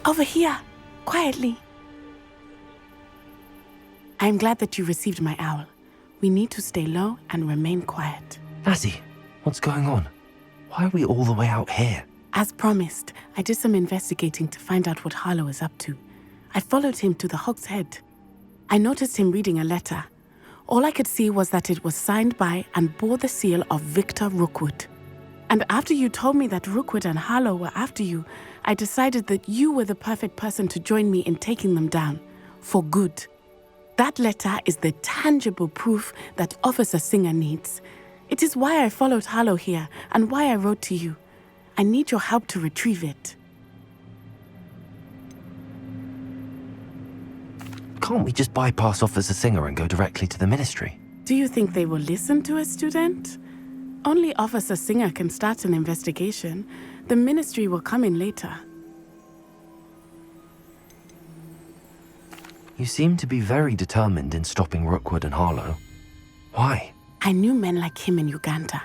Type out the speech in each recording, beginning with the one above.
Over here, quietly. I am glad that you received my owl. We need to stay low and remain quiet. Natty, what's going on? Why are we all the way out here? As promised, I did some investigating to find out what Harlow is up to. I followed him to the Hog's Head. I noticed him reading a letter. All I could see was that it was signed by and bore the seal of Victor Rookwood. And after you told me that Rookwood and Harlow were after you, I decided that you were the perfect person to join me in taking them down, for good. That letter is the tangible proof that Officer Singer needs. It is why I followed Harlow here and why I wrote to you. I need your help to retrieve it. Can't we just bypass Officer Singer and go directly to the Ministry? Do you think they will listen to a student? Only Officer Singer can start an investigation. The Ministry will come in later. You seem to be very determined in stopping Rookwood and Harlow. Why? I knew men like him in Uganda.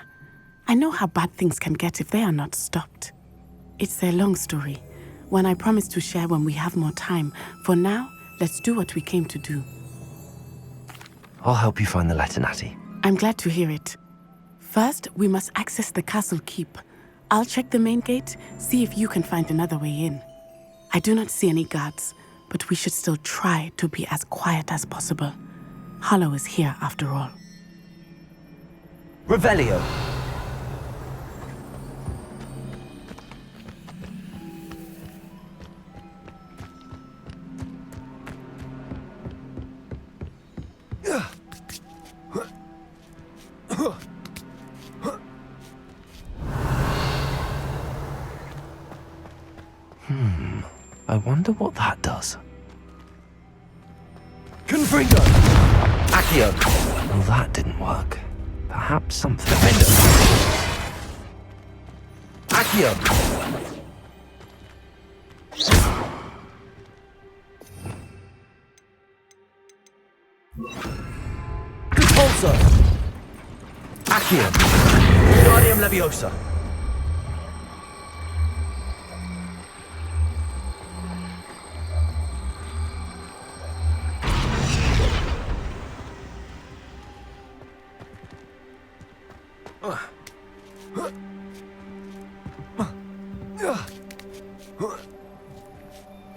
I know how bad things can get if they are not stopped. It's a long story, one I promise to share when we have more time. For now, let's do what we came to do. I'll help you find the letter, Natty. I'm glad to hear it. First, we must access the castle keep. I'll check the main gate, see if you can find another way in. I do not see any guards, but we should still try to be as quiet as possible. Harlow is here after all. Revelio! I wonder what that does. Confringo! Accio! Well, that didn't work. Perhaps something... Defender! Accio! Repulsor! Accio! Wingardium Leviosa!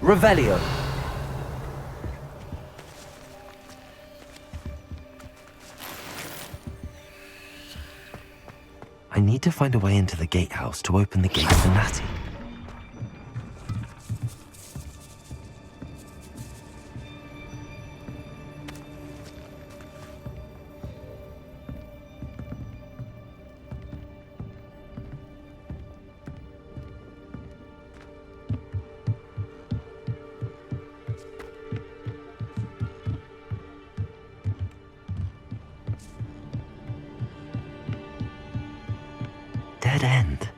Revelio. I need to find a way into the gatehouse to open the gate for Natty. Dead end.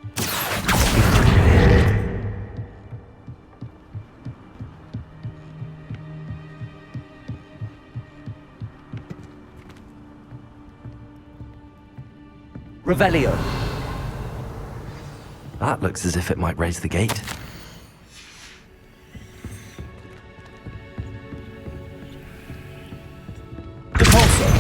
Revelio. That looks as if it might raise the gate. Repulsor.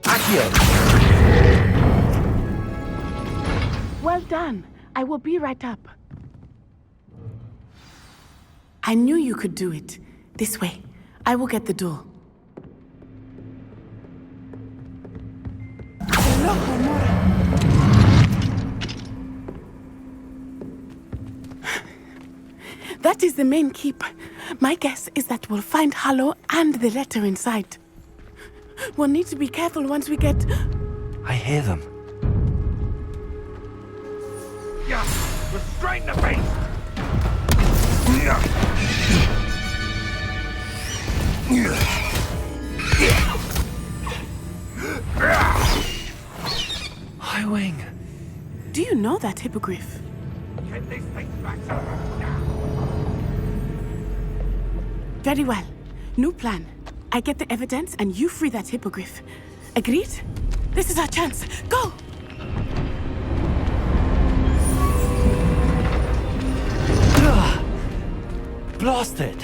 Accio. Well done. I will be right up. I knew you could do it. This way. I will get the door. That is the main keep. My guess is that we'll find Harlow and the letter inside. We'll need to be careful once we get... I hear them. Yeah, restrain the beast. High Wing. Do you know that hippogriff? Get this thing back. Very well. New plan. I get the evidence and you free that hippogriff. Agreed? This is our chance. Go! blasted!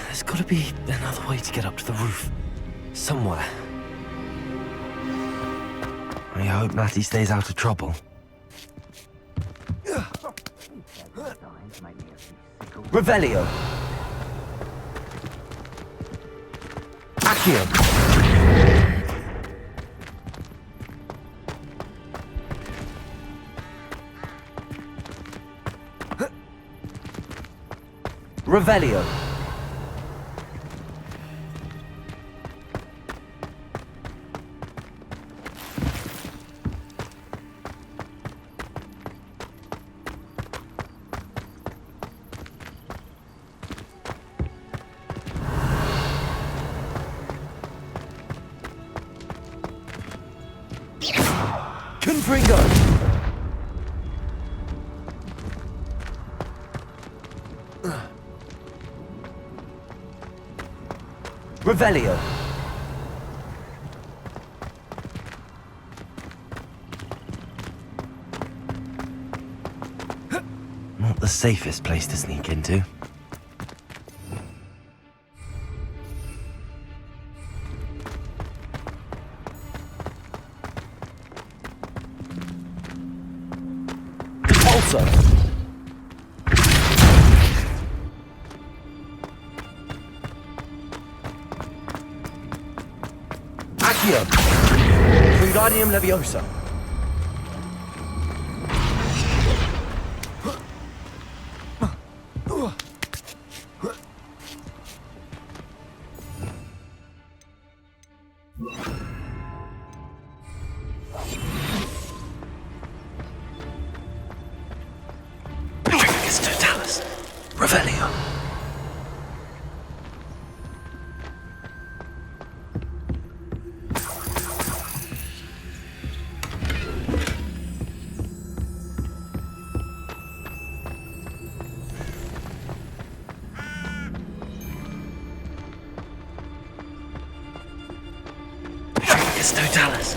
There's gotta be another way to get up to the roof. Somewhere. I hope Natty stays out of trouble. Revelio. Accio. Revelio. Confringo. Revelio. Not the safest place to sneak into. Pulsar. Accio. Wingardium Leviosa. Petrificus totalis. Revelio. Petrificus totalis.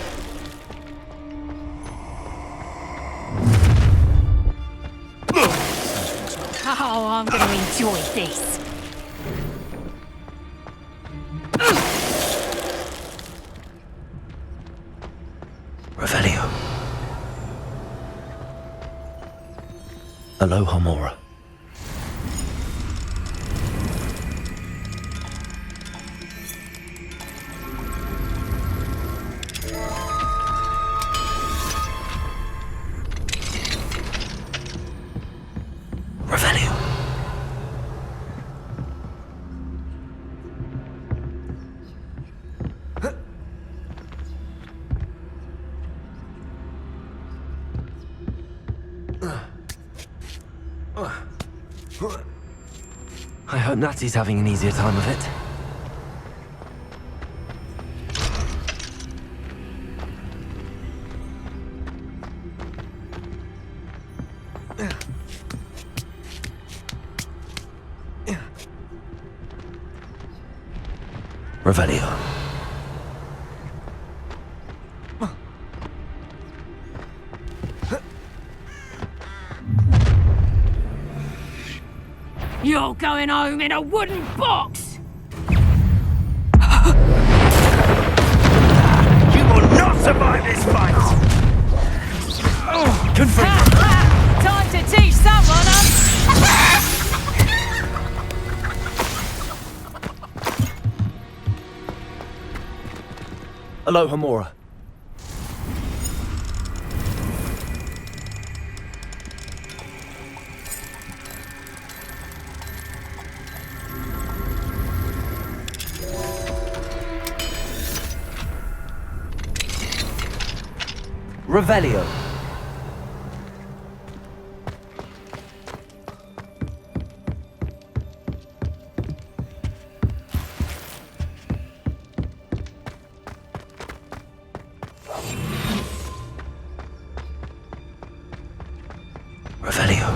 Oh, I'm going to enjoy this. Revelio. Aloha Mora. Revelio. I hope Natty's having an easier time of it. Revelio. You're going home in a wooden box! You will not survive this fight! Confringo. Time to teach someone, Aloha Mora. Revelio. Revelio.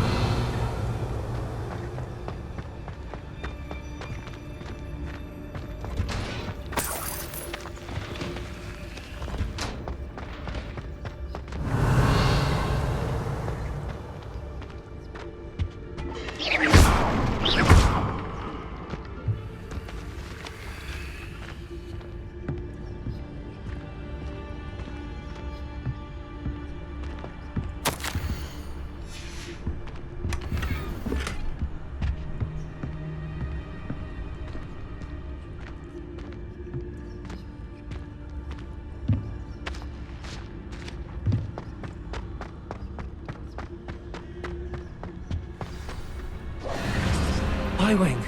Highwing.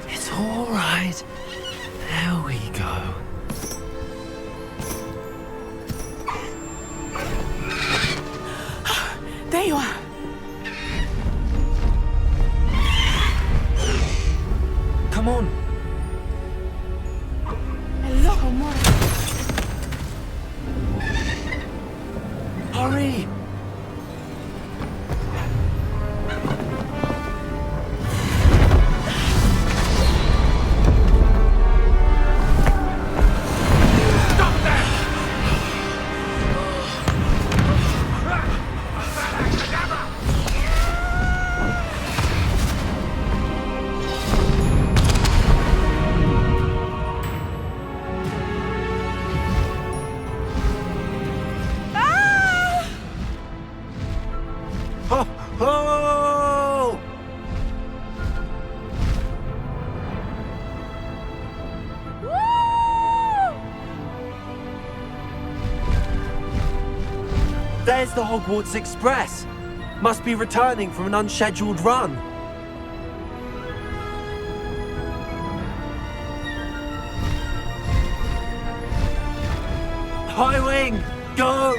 It's all right. There we go. There you are. Come on. Hello, Homura. Hurry! Ho, ho! There's the Hogwarts Express. Must be returning from an unscheduled run. Highwing, go!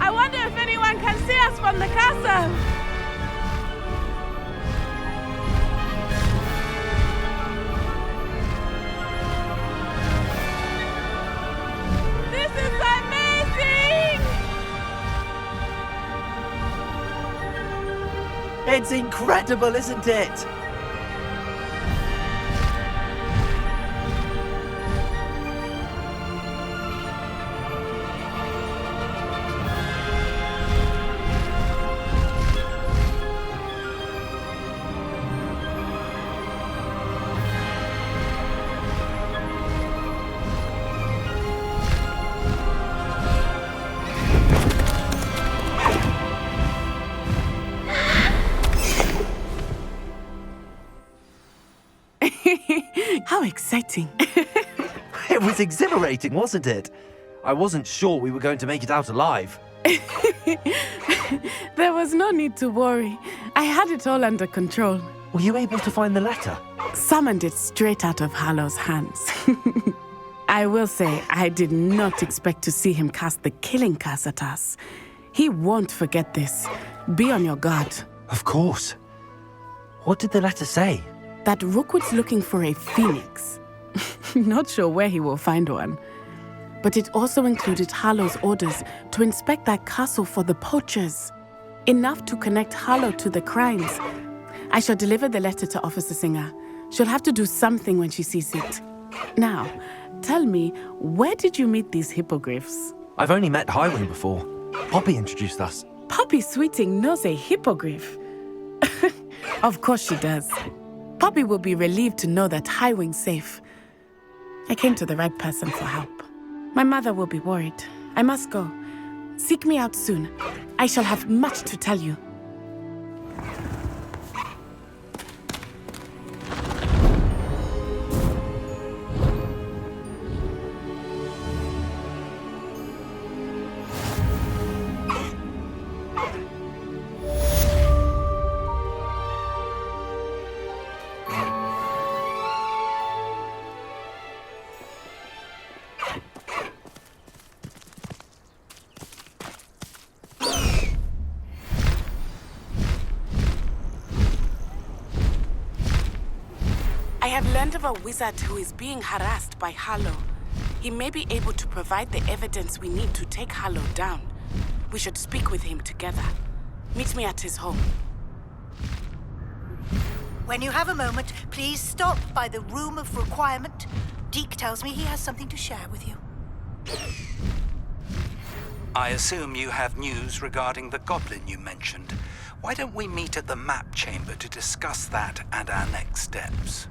I wonder if anyone can see us from the castle. This is amazing! It's incredible, isn't it? How exciting. It was exhilarating, wasn't it? I wasn't sure we were going to make it out alive. There was no need to worry. I had it all under control. Were you able to find the letter? Summoned it straight out of Hallow's hands. I will say, I did not expect to see him cast the killing curse at us. He won't forget this. Be on your guard. Of course. What did the letter say? That Rookwood's looking for a phoenix. Not sure where he will find one. But it also included Harlow's orders to inspect that castle for the poachers. Enough to connect Harlow to the crimes. I shall deliver the letter to Officer Singer. She'll have to do something when she sees it. Now, tell me, where did you meet these hippogriffs? I've only met Highwing before. Poppy introduced us. Poppy Sweeting knows a hippogriff. Of course she does. Poppy will be relieved to know that Highwing's safe. I came to the right person for help. My mother will be worried. I must go. Seek me out soon. I shall have much to tell you. I have learned of a wizard who is being harassed by Harlow. He may be able to provide the evidence we need to take Harlow down. We should speak with him together. Meet me at his home. When you have a moment, please stop by the Room of Requirement. Deke tells me he has something to share with you. I assume you have news regarding the goblin you mentioned. Why don't we meet at the map chamber to discuss that and our next steps?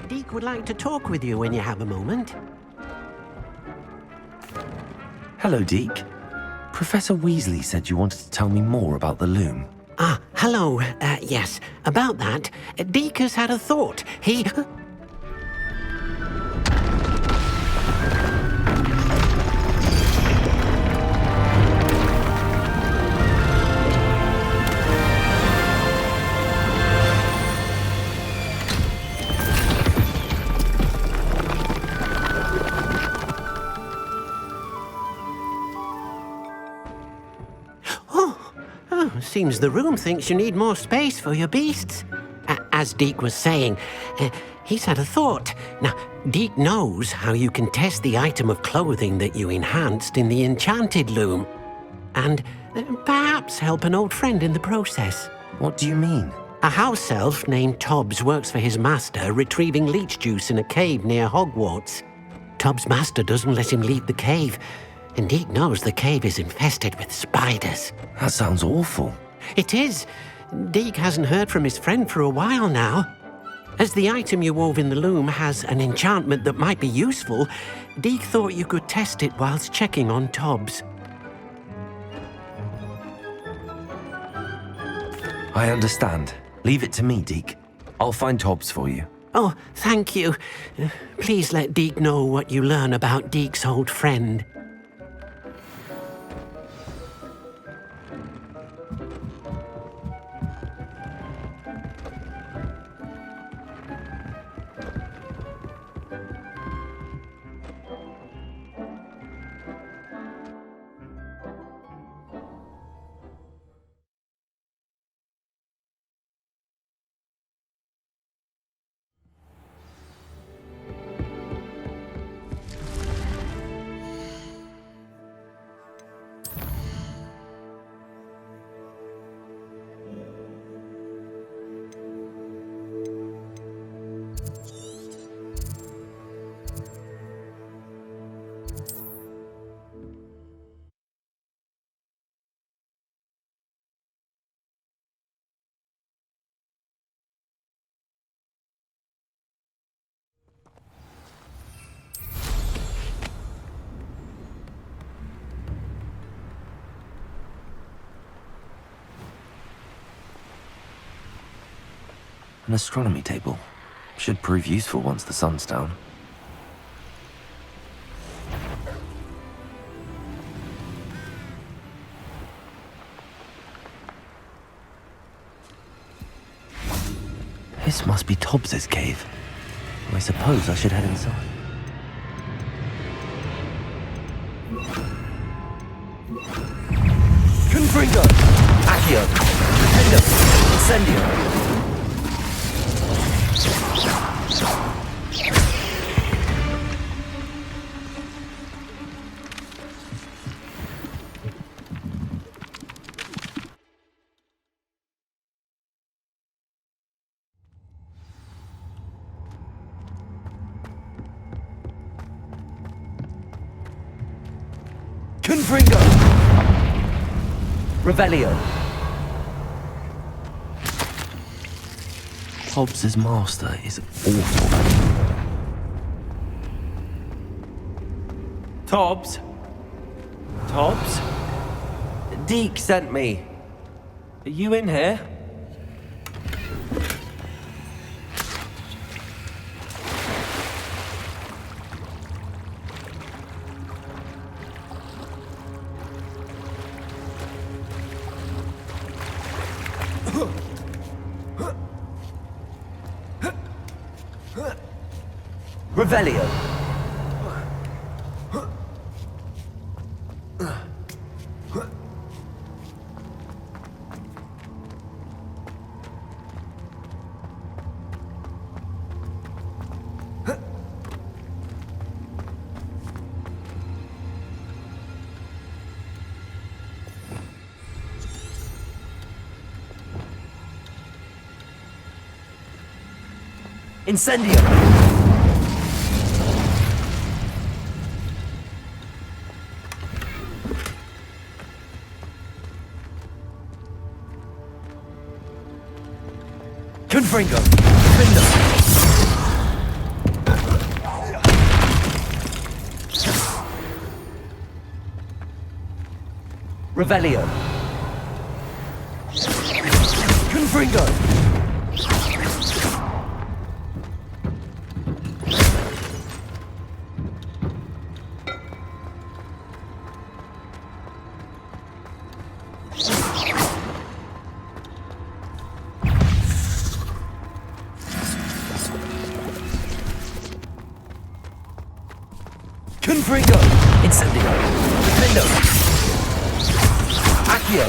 Deke would like to talk with you when you have a moment. Hello, Deke. Professor Weasley said you wanted to tell me more about the loom. Ah, hello. Yes, about that. Deke has had a thought. He... Seems the room thinks you need more space for your beasts. As Deke was saying, he's had a thought. Now, Deke knows how you can test the item of clothing that you enhanced in the enchanted loom. And perhaps help an old friend in the process. What do you mean? A house elf named Tobbs works for his master retrieving leech juice in a cave near Hogwarts. Tobbs' master doesn't let him leave the cave, and Deke knows the cave is infested with spiders. That sounds awful. It is. Deke hasn't heard from his friend for a while now. As the item you wove in the loom has an enchantment that might be useful, Deke thought you could test it whilst checking on Tobbs. I understand. Leave it to me, Deke. I'll find Tobbs for you. Oh, thank you. Please let Deke know what you learn about Deke's old friend. An astronomy table. Should prove useful once the sun's down. This must be Tobbs's cave. I suppose I should head inside. Confringo! Accio! Pretendo! Incendio! Confringo! Revelio! Tobbs's master is awful. Tobbs? Tobbs? Deke sent me. Are you in here? Revelio. Incendio! Confringo! Findo! Revelio! Confringo! Confringo! Incendio! Findo! Accio!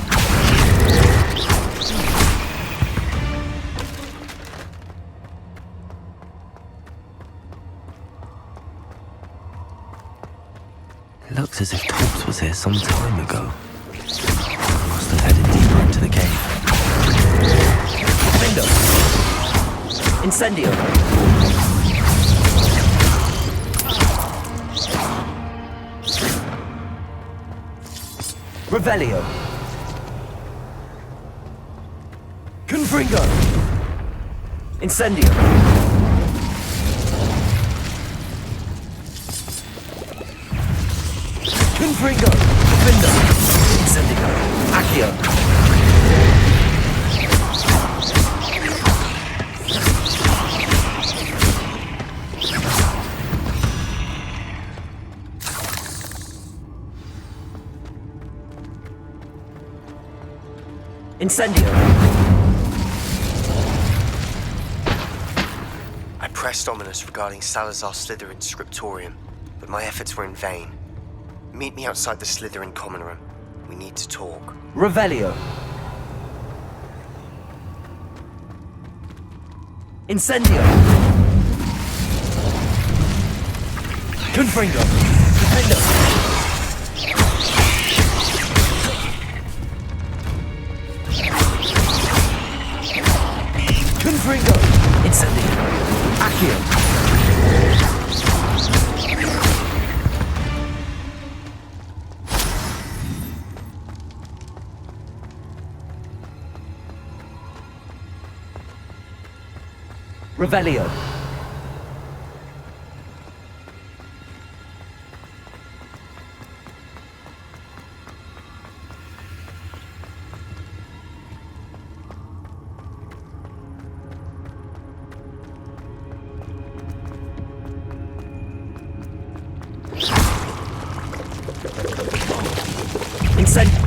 Looks as if Tobbs was here some time ago. Must have headed deeper into the cave. Findo! Incendio! Revelio! Confringo! Incendio! Confringo! Findo! Incendio! Accio! Incendio! I pressed Ominous regarding Salazar Slytherin's scriptorium, but my efforts were in vain. Meet me outside the Slytherin common room. We need to talk. Revelio! Incendio! Confringo! Defendo! Confringo! Incendio! Accio! Revelio! Incendio!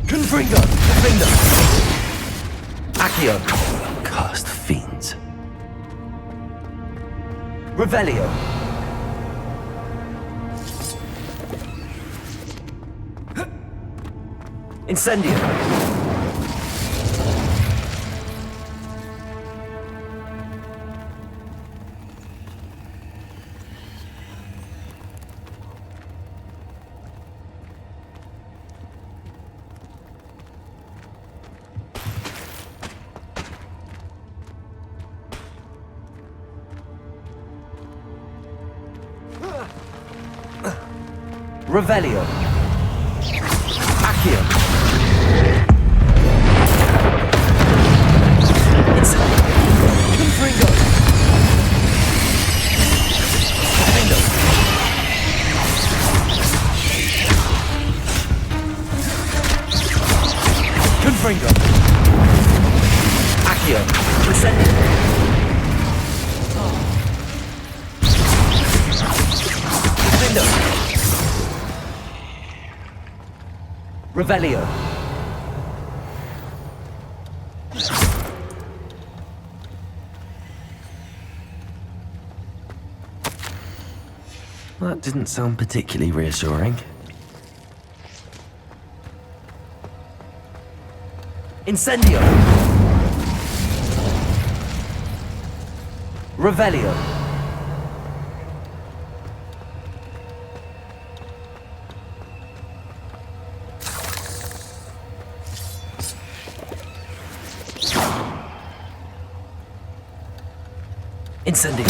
Confringo! Defendo! Accio! Cursed fiends. Revelio! Incendio! Revelio! Accio! Incendio! Confringo! Defendo! Confringo! Accio! Incendio! Defendo! Revelio. That didn't sound particularly reassuring. Incendio. Revelio. Incendio.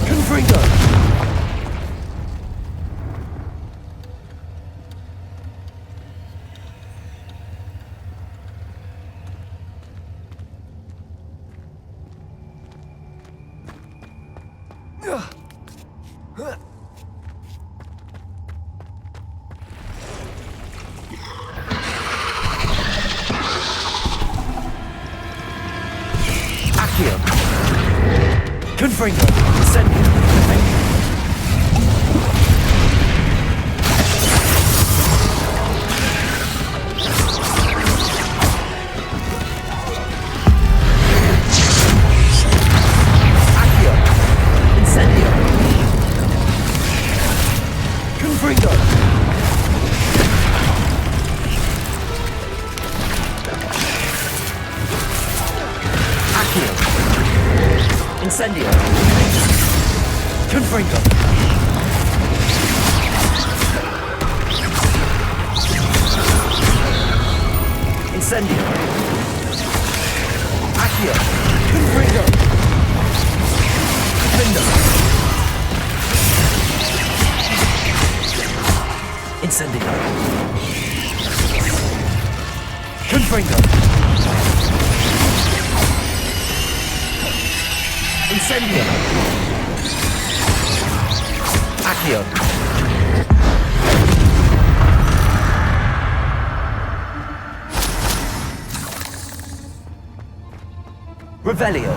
Confringo. Accio. Confringo. Incendio. Accio. Incendio. Confringo. Accio. Incendio. Confringo. Incendio. Accio. Confringo. Defendo. Incendio. Confringo. Incendio. Accio. Revelio.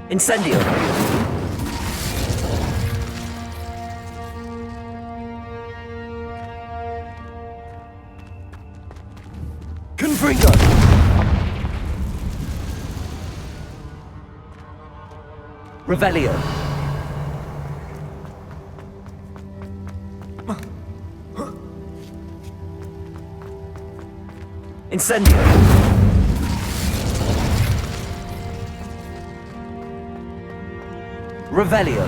Incendio. Confringo. Revelio. Incendio. Revelio.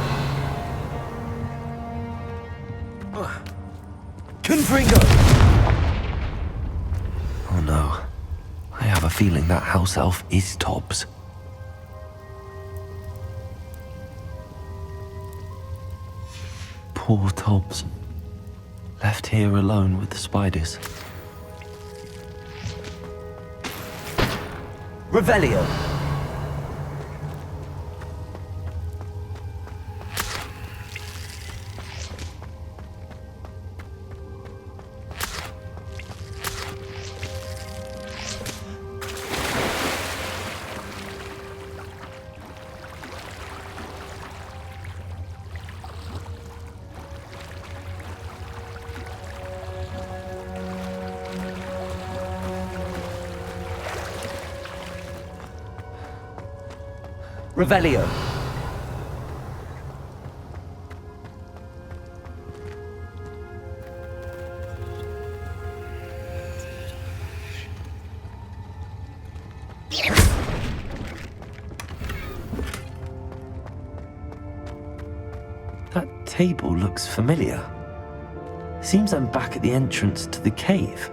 Confringo. Oh no. I have a feeling that house elf is Tobbs. Poor Tobbs. Left here alone with the spiders. Revelio. Revelio. That table looks familiar. Seems I'm back at the entrance to the cave.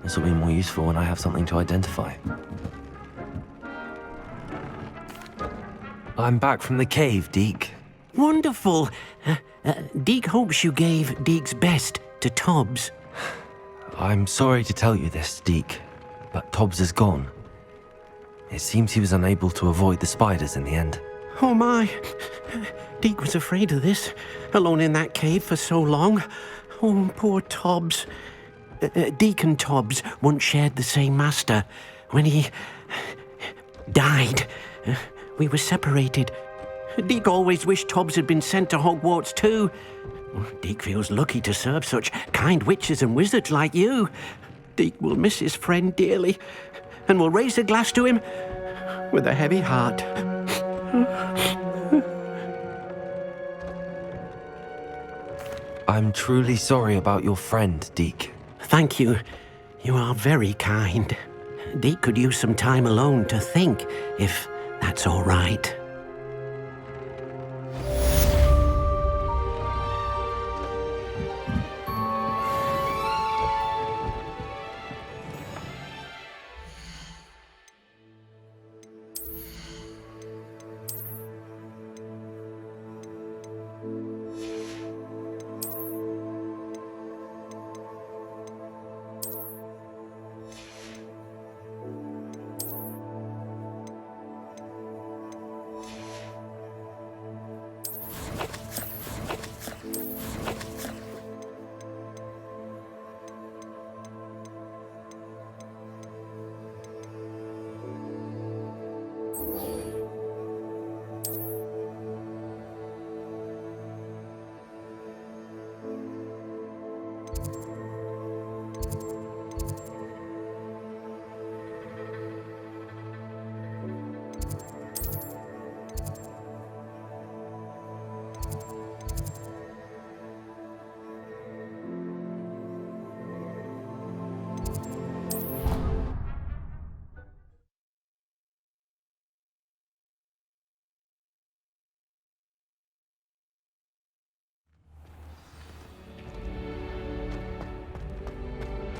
This will be more useful when I have something to identify. I'm back from the cave, Deke. Wonderful. Deke hopes you gave Deke's best to Tobbs. I'm sorry to tell you this, Deke, but Tobbs is gone. It seems he was unable to avoid the spiders in the end. Oh my. Deke was afraid of this, alone in that cave for so long. Oh, poor Tobbs. Deke and Tobbs once shared the same master. When he died, we were separated. Deke always wished Tobbs had been sent to Hogwarts too. Deke feels lucky to serve such kind witches and wizards like you. Deke will miss his friend dearly, and will raise a glass to him with a heavy heart. I'm truly sorry about your friend, Deke. Thank you. You are very kind. Deke could use some time alone to think, if that's all right.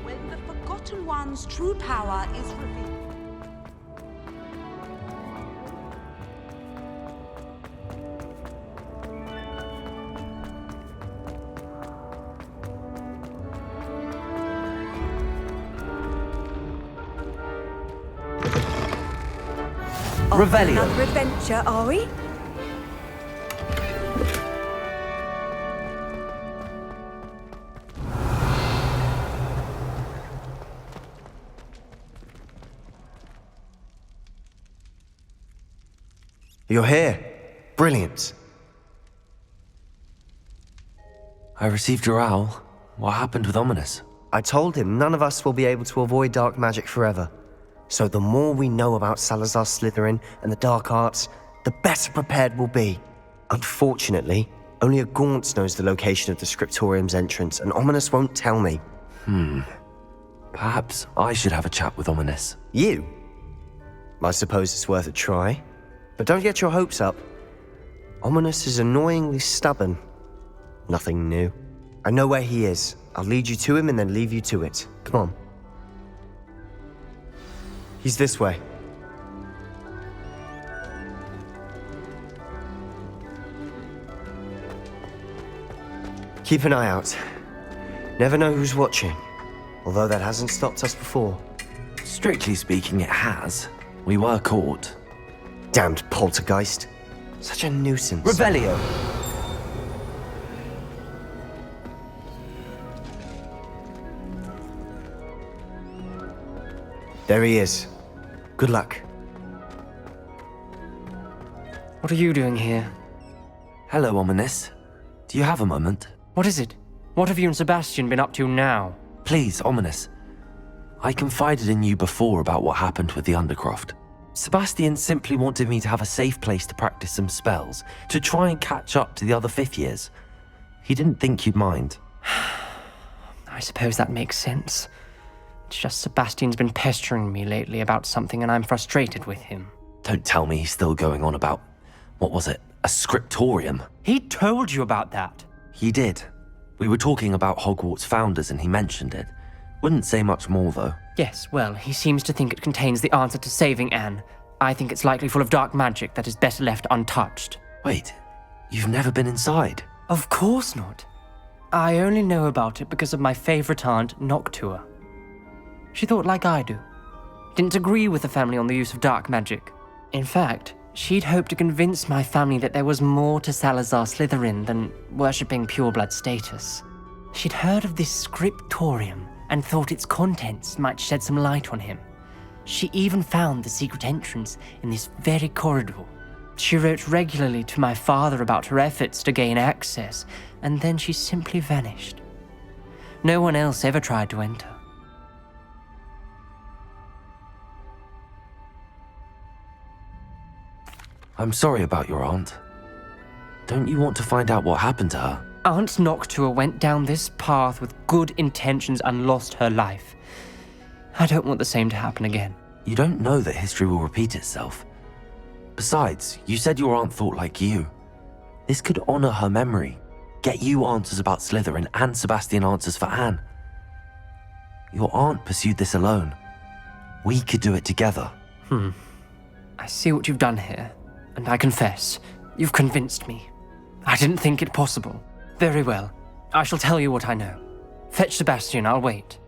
When the Forgotten One's true power is revealed. Revelio. Another adventure, are we? You're here. Brilliant. I received your owl. What happened with Ominous? I told him none of us will be able to avoid dark magic forever. So the more we know about Salazar Slytherin and the dark arts, the better prepared we'll be. Unfortunately, only a Gaunt knows the location of the Scriptorium's entrance, and Ominous won't tell me. Perhaps I should have a chat with Ominous. You? I suppose it's worth a try. But don't get your hopes up. Ominous is annoyingly stubborn. Nothing new. I know where he is. I'll lead you to him and then leave you to it. Come on. He's this way. Keep an eye out. Never know who's watching. Although that hasn't stopped us before. Strictly speaking, it has. We were caught. Damned poltergeist. Such a nuisance. Revelio. There he is. Good luck. What are you doing here? Hello, Ominous. Do you have a moment? What is it? What have you and Sebastian been up to now? Please, Ominous. I confided in you before about what happened with the Undercroft. Sebastian simply wanted me to have a safe place to practice some spells, to try and catch up to the other fifth years. He didn't think you'd mind. I suppose that makes sense. It's just Sebastian's been pestering me lately about something and I'm frustrated with him. Don't tell me he's still going on about, what was it, a scriptorium? He told you about that. He did. We were talking about Hogwarts founders and he mentioned it. Wouldn't say much more, though. Yes, well, he seems to think it contains the answer to saving Anne. I think it's likely full of dark magic that is better left untouched. Wait, you've never been inside? Of course not. I only know about it because of my favorite aunt, Noctua. She thought like I do. Didn't agree with the family on the use of dark magic. In fact, she'd hoped to convince my family that there was more to Salazar Slytherin than worshipping pureblood status. She'd heard of this scriptorium and thought its contents might shed some light on him. She even found the secret entrance in this very corridor. She wrote regularly to my father about her efforts to gain access, and then she simply vanished. No one else ever tried to enter. I'm sorry about your aunt. Don't you want to find out what happened to her? Aunt Noctua went down this path with good intentions and lost her life. I don't want the same to happen again. You don't know that history will repeat itself. Besides, you said your aunt thought like you. This could honor her memory, get you answers about Slytherin and Sebastian answers for Anne. Your aunt pursued this alone. We could do it together. I see what you've done here, and I confess, you've convinced me. I didn't think it possible. Very well. I shall tell you what I know. Fetch Sebastian, I'll wait.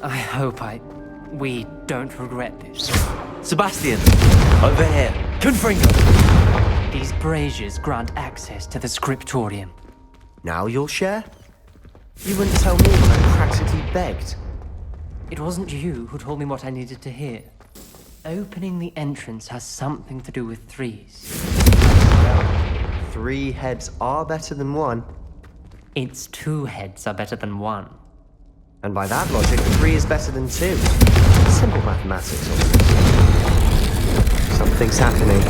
I hope we don't regret this. Sebastian! Over here! Confringo! These braziers grant access to the scriptorium. Now you'll share? You wouldn't tell me when I practically begged. It wasn't you who told me what I needed to hear. Opening the entrance has something to do with threes. 3 heads are better than 1. It's 2 heads are better than 1. And by that logic, 3 is better than 2. Simple mathematics. Something's happening.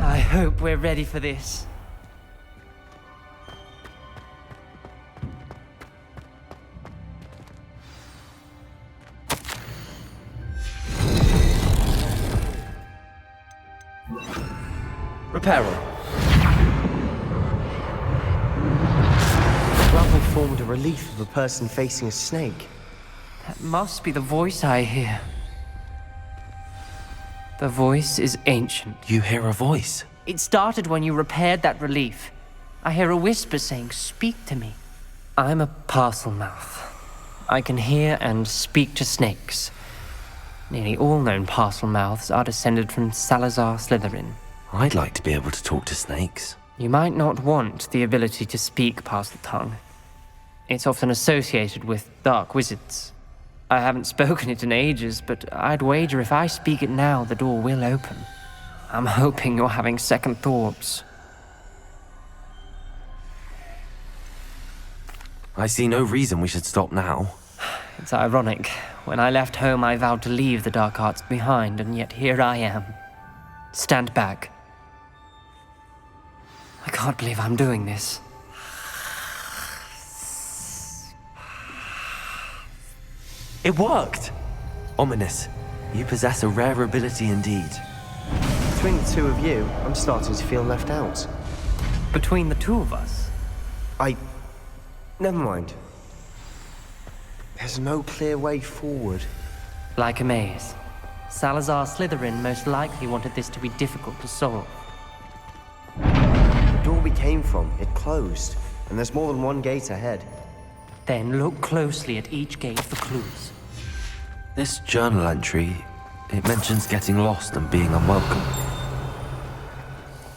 I hope we're ready for this. Reparo. Gravel formed a relief of a person facing a snake. That must be the voice I hear. The voice is ancient. You hear a voice? It started when you repaired that relief. I hear a whisper saying, "Speak to me." I'm a parcel mouth. I can hear and speak to snakes. Nearly all known parcel mouths are descended from Salazar Slytherin. I'd like to be able to talk to snakes. You might not want the ability to speak parcel tongue. It's often associated with dark wizards. I haven't spoken it in ages, but I'd wager if I speak it now, the door will open. I'm hoping you're having second thoughts. I see no reason we should stop now. It's ironic. When I left home, I vowed to leave the dark arts behind, and yet here I am. Stand back. I can't believe I'm doing this. It worked! Ominous. You possess a rare ability indeed. Between the 2 of you, I'm starting to feel left out. Between the 2 of us? Never mind. There's no clear way forward. Like a maze. Salazar Slytherin most likely wanted this to be difficult to solve. The door we came from, it closed, and there's more than 1 gate ahead. Then look closely at each gate for clues. This journal entry, it mentions getting lost and being unwelcome.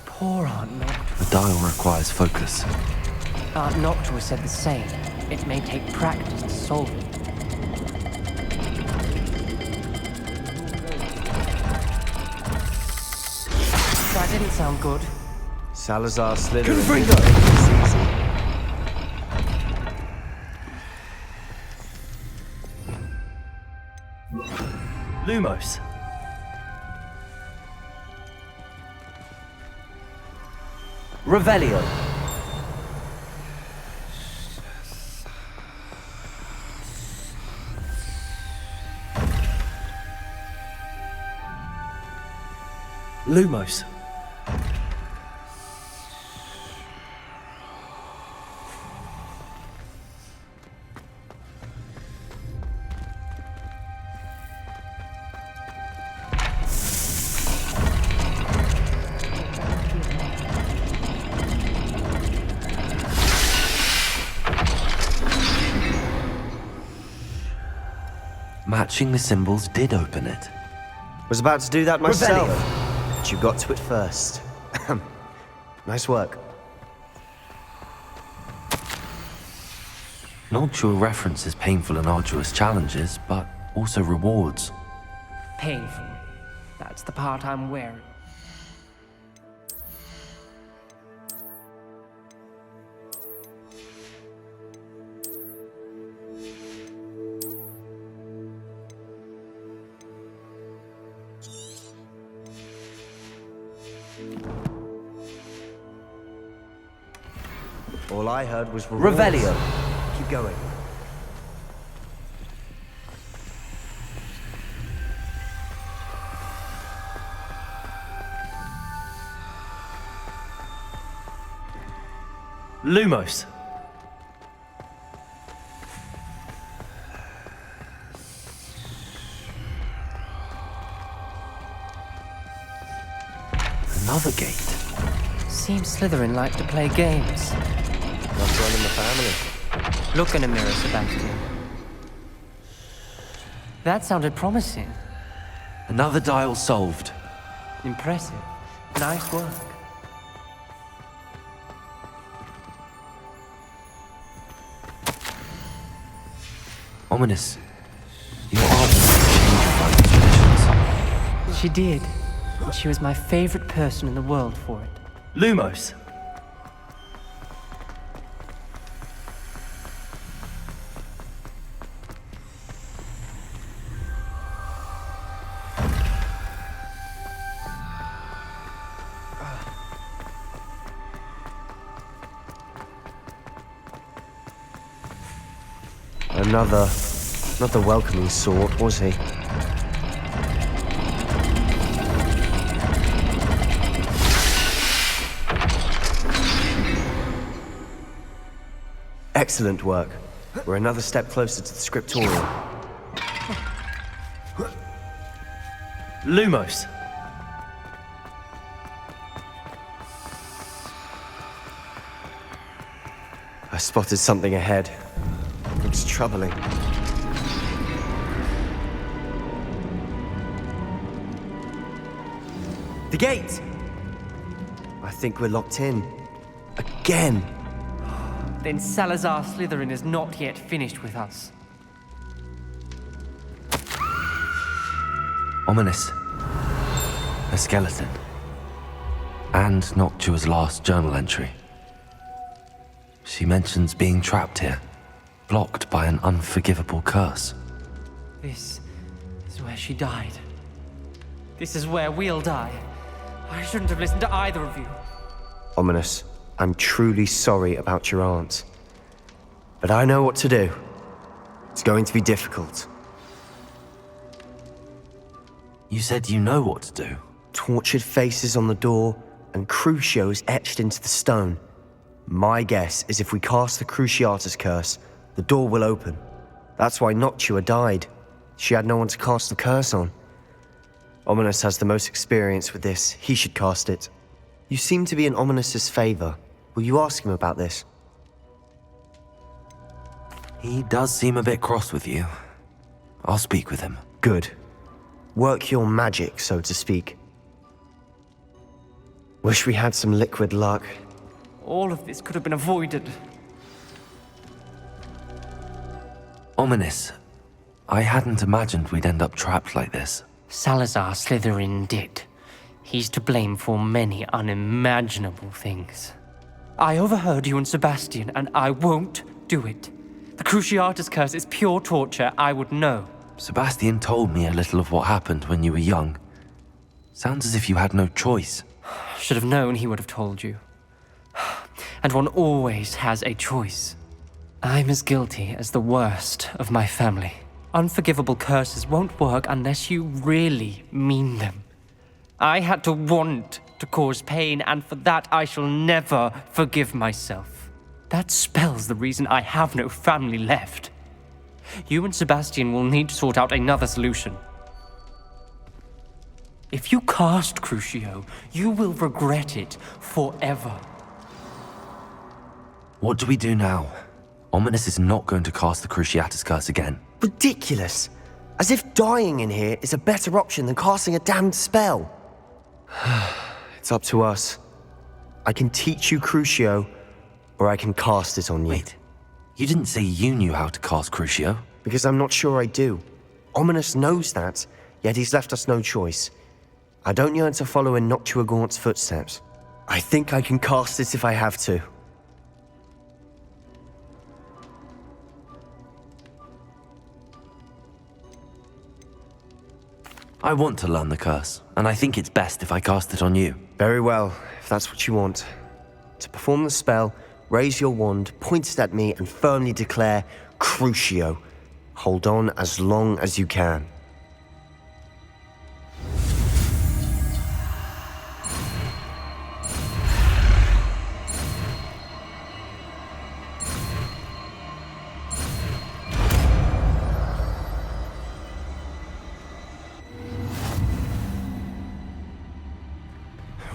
Poor Aunt Noctua. The dial requires focus. Aunt Noctua said the same. It may take practice to solve it. That didn't sound good. Salazar Slytherin. Lumos. Revelio. Lumos. Matching the symbols did open it. Was about to do that myself, but you got to it first. Nice work. Noctua references painful and arduous challenges, but also rewards. Painful. That's the part I'm wearing. All I heard was rewards. Revelio. Keep going. Lumos. Another gate. Seems Slytherin like to play games. Not one in the family. Look in a mirror, Sebastian. That sounded promising. Another dial solved. Impressive. Nice work. Ominous. Your art changed by these traditions. She did. And she was my favorite person in the world for it. Lumos. Another, not the welcoming sort, was he? Excellent work. We're another step closer to the scriptorium. Lumos. I spotted something ahead. Looks troubling. The gate! I think we're locked in. Again! Then Salazar Slytherin is not yet finished with us. Ominous. A skeleton. And Noctua's last journal entry. She mentions being trapped here, blocked by an unforgivable curse. This is where she died. This is where we'll die. I shouldn't have listened to either of you. Ominous, I'm truly sorry about your aunt. But I know what to do. It's going to be difficult. You said you know what to do. Tortured faces on the door, and Crucios etched into the stone. My guess is if we cast the Cruciatus curse, the door will open. That's why Noctua died. She had no one to cast the curse on. Ominous has the most experience with this. He should cast it. You seem to be in Ominous's favor. Will you ask him about this? He does seem a bit cross with you. I'll speak with him. Good. Work your magic, so to speak. Wish we had some liquid luck. All of this could have been avoided. Ominous. I hadn't imagined we'd end up trapped like this. Salazar Slytherin did. He's to blame for many unimaginable things. I overheard you and Sebastian, and I won't do it. The Cruciatus curse is pure torture, I would know. Sebastian told me a little of what happened when you were young. Sounds as if you had no choice. Should have known he would have told you. And one always has a choice. I'm as guilty as the worst of my family. Unforgivable curses won't work unless you really mean them. I had to want to cause pain, and for that I shall never forgive myself. That spells the reason I have no family left. You and Sebastian will need to sort out another solution. If you cast Crucio, you will regret it forever. What do we do now? Ominous is not going to cast the Cruciatus curse again. Ridiculous! As if dying in here is a better option than casting a damned spell. It's up to us. I can teach you Crucio, or I can cast it on you. Wait, you didn't say you knew how to cast Crucio? Because I'm not sure I do. Ominous knows that, yet he's left us no choice. I don't yearn to follow in Noctua Gaunt's footsteps. I think I can cast it if I have to. I want to learn the curse, and I think it's best if I cast it on you. Very well, if that's what you want. To perform the spell, raise your wand, point it at me, and firmly declare, Crucio. Hold on as long as you can.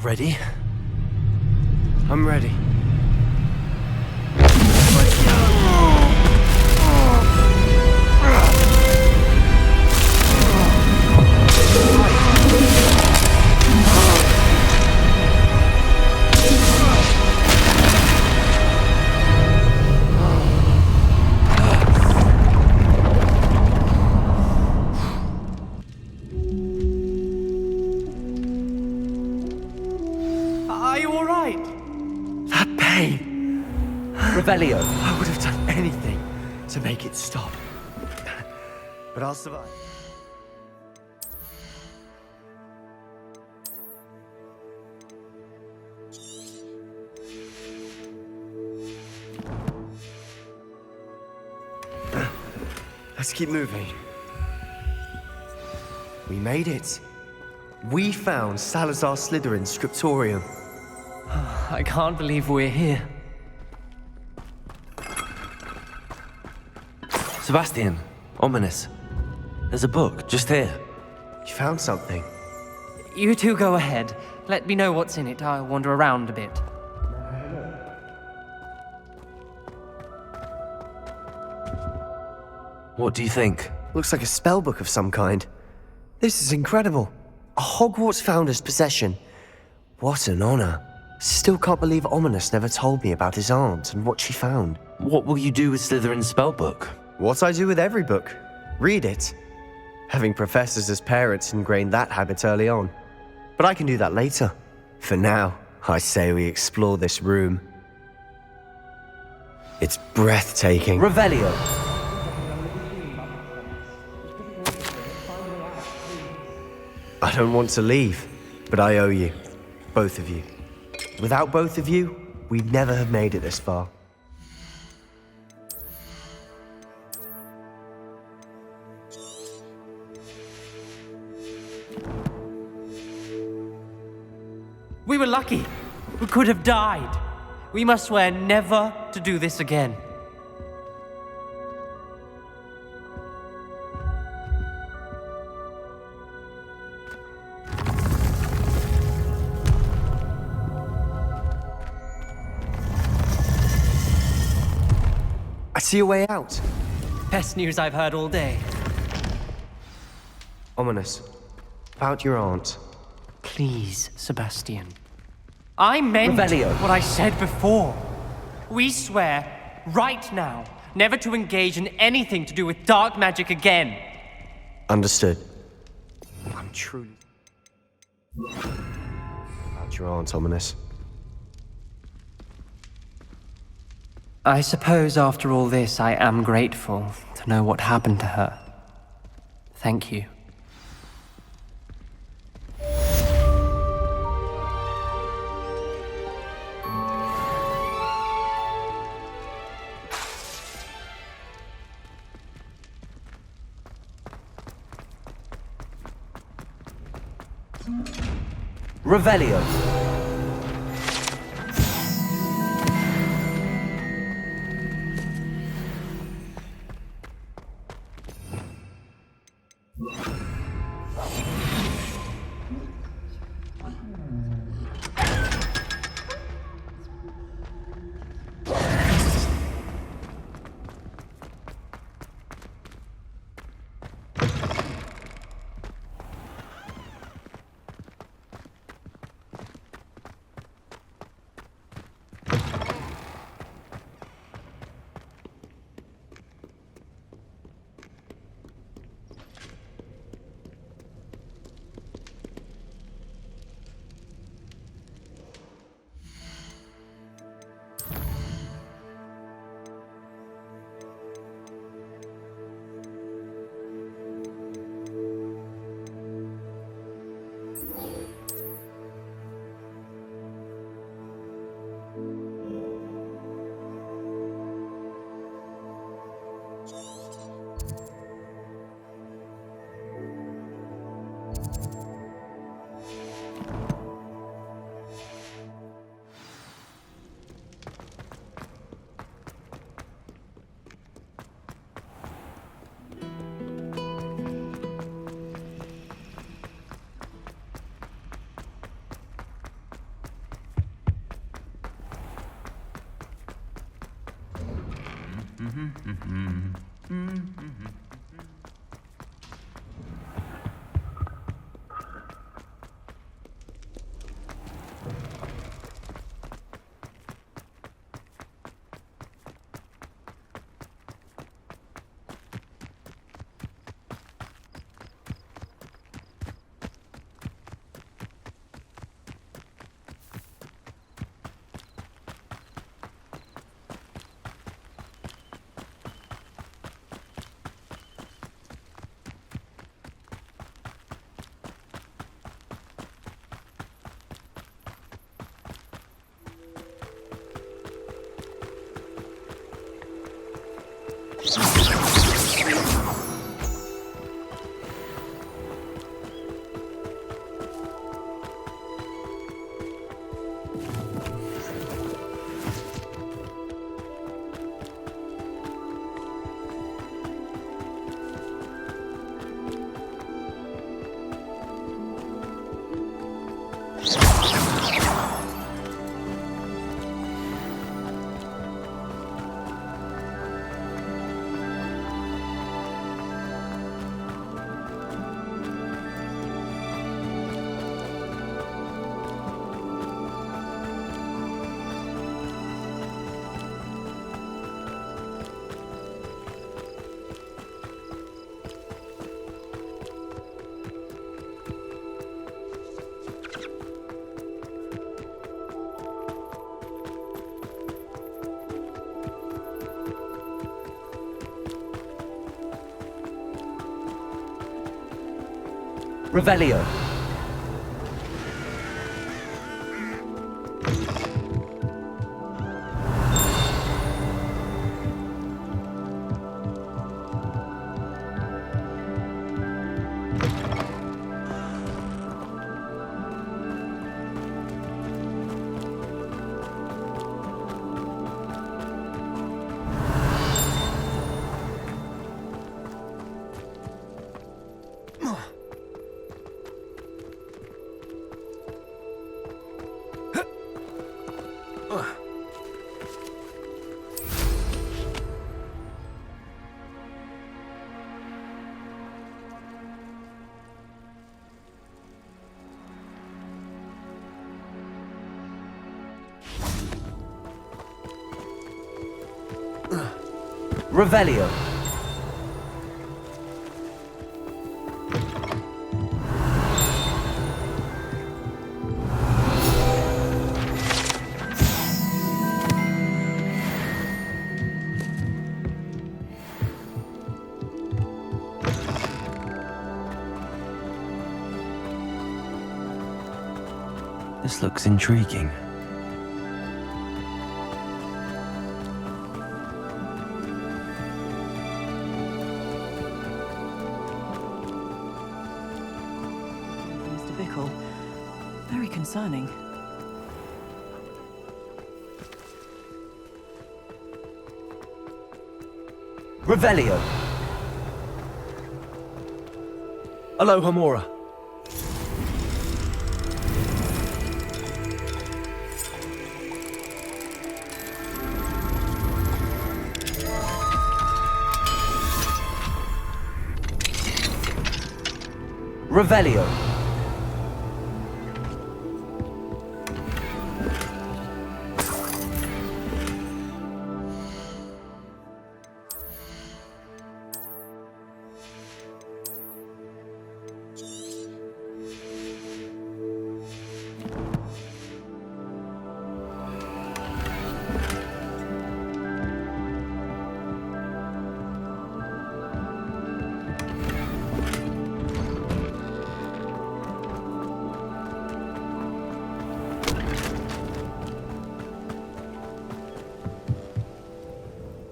Ready? I'm ready. Revelio. I would have done anything to make it stop. But I'll survive. Let's keep moving. We made it. We found Salazar Slytherin's scriptorium. I can't believe we're here. Sebastian, Ominous. There's a book just here. You found something? You two go ahead. Let me know what's in it. I'll wander around a bit. What do you think? Looks like a spell book of some kind. This is incredible. A Hogwarts founder's possession. What an honor. Still can't believe Ominous never told me about his aunt and what she found. What will you do with Slytherin's spellbook? What I do with every book. Read it. Having professors as parents ingrained that habit early on. But I can do that later. For now, I say we explore this room. It's breathtaking. Revelio. I don't want to leave, but I owe you. Both of you. Without both of you, we'd never have made it this far. We were lucky. We could have died. We must swear never to do this again. I see a way out. Best news I've heard all day. Ominous. About your aunt. Please, Sebastian. I meant Revelio. what I said before. We swear, right now, never to engage in anything to do with dark magic again. Understood. I'm truly... About your aunt, Ominous. I suppose after all this, I am grateful to know what happened to her. Thank you. Revelio. Revelio. Revelio. This looks intriguing. Mr. Bickle. Very concerning. Revelio. Aloha Mora. Revelio.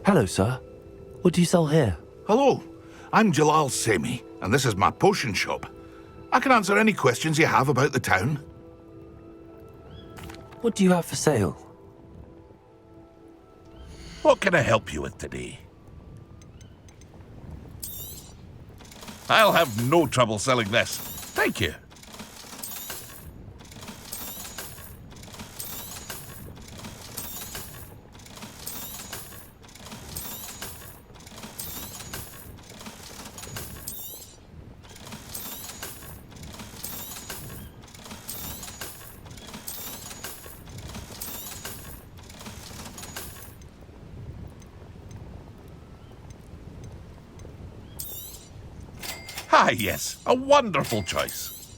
Hello, sir. What do you sell here? Hello, I'm Jalal Semi, and this is my potion shop. I can answer any questions you have about the town. What do you have for sale? What can I help you with today? I'll have no trouble selling this. Thank you. Ah, yes, a wonderful choice.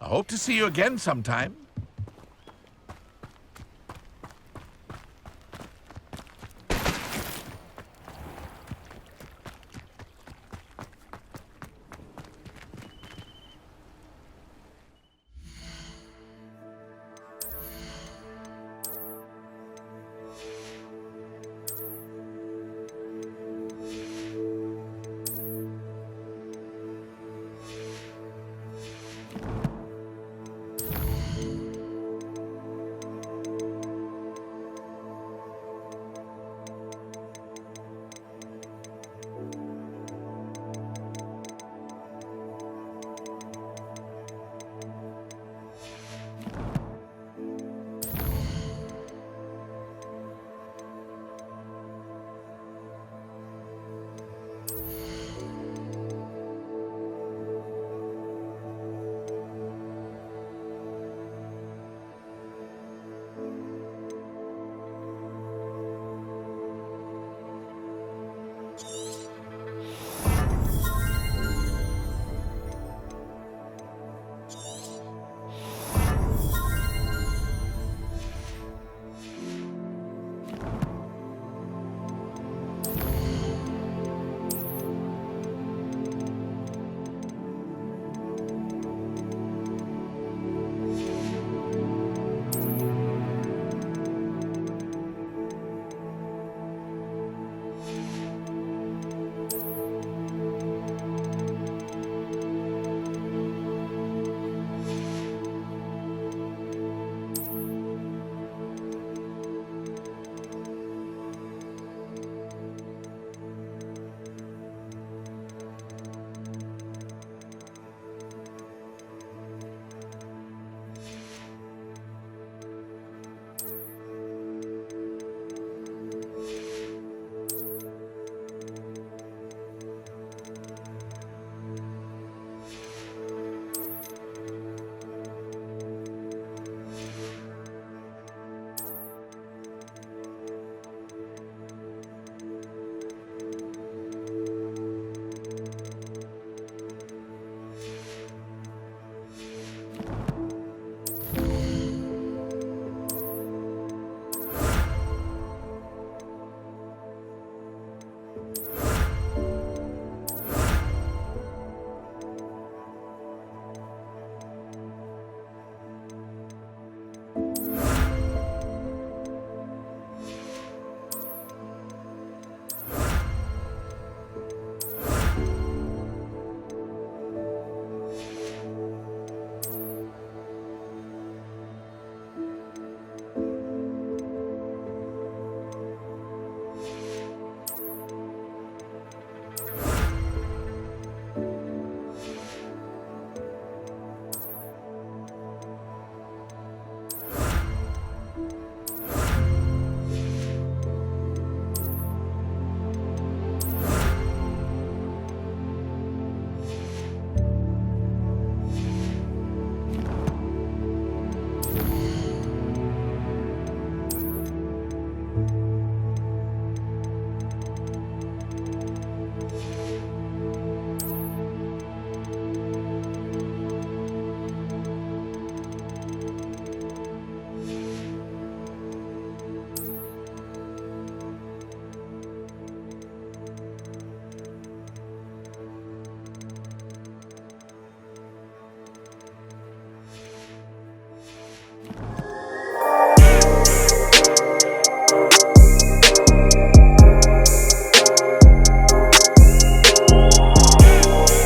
I hope to see you again sometime.